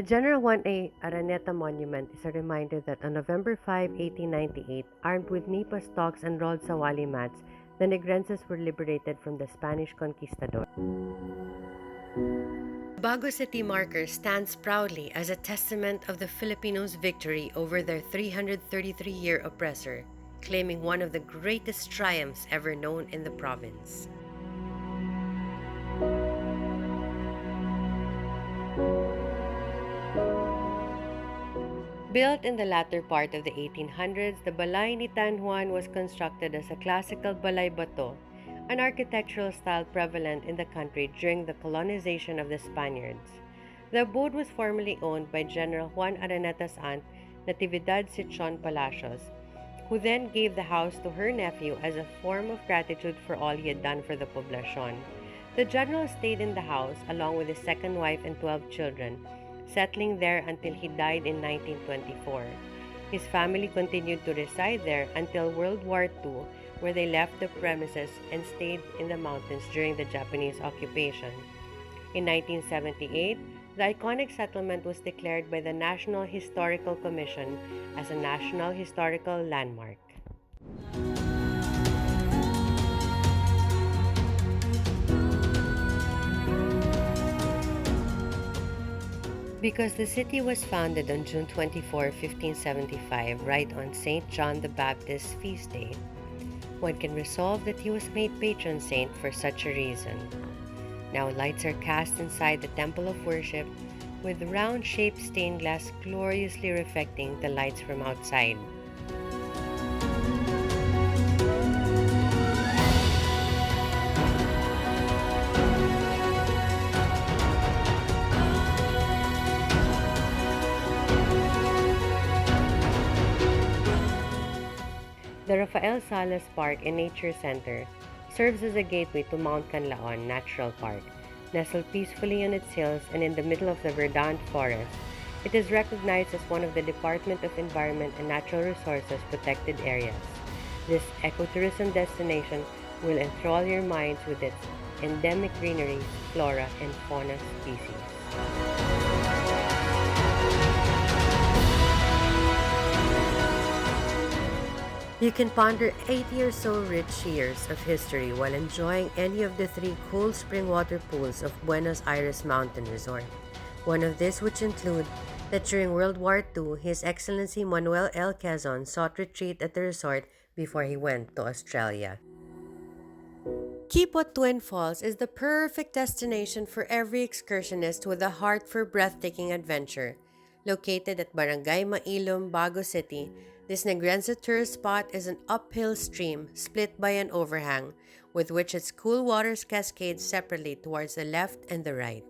The General Juan Araneta Monument is a reminder that on November 5, 1898, armed with nipa stalks and rolled sawali mats, the Negrenses were liberated from the Spanish conquistador. The Bago City marker stands proudly as a testament of the Filipinos' victory over their 333-year oppressor, claiming one of the greatest triumphs ever known in the province. Built in the latter part of the 1800s, the Balay ni Tan Juan was constructed as a classical balay bato, an architectural style prevalent in the country during the colonization of the Spaniards. The abode was formerly owned by General Juan Araneta's aunt, Natividad Sichon Palacios, who then gave the house to her nephew as a form of gratitude for all he had done for the poblacion. The general stayed in the house along with his second wife and 12 children, settling there until he died in 1924. His family continued to reside there until World War II, where they left the premises and stayed in the mountains during the Japanese occupation. In 1978, the iconic settlement was declared by the National Historical Commission as a National Historical Landmark. Because the city was founded on June 24, 1575, right on St. John the Baptist's feast day, one can resolve that he was made patron saint for such a reason. Now lights are cast inside the temple of worship, with round-shaped stained glass gloriously reflecting the lights from outside. The Rafael Salas Park and Nature Center serves as a gateway to Mount Canlaon Natural Park. Nestled peacefully on its hills and in the middle of the verdant forest, it is recognized as one of the Department of Environment and Natural Resources protected areas. This ecotourism destination will enthrall your minds with its endemic greenery, flora, and fauna species. You can ponder 80 or so rich years of history while enjoying any of the 3 cool spring water pools of Buenos Aires Mountain Resort. One of these which include that during World War II, His Excellency Manuel L. Quezon sought retreat at the resort before he went to Australia. Quipot Twin Falls is the perfect destination for every excursionist with a heart for breathtaking adventure. Located at Barangay Mailum, Bago City, this Negrense tourist spot is an uphill stream split by an overhang, with which its cool waters cascade separately towards the left and the right.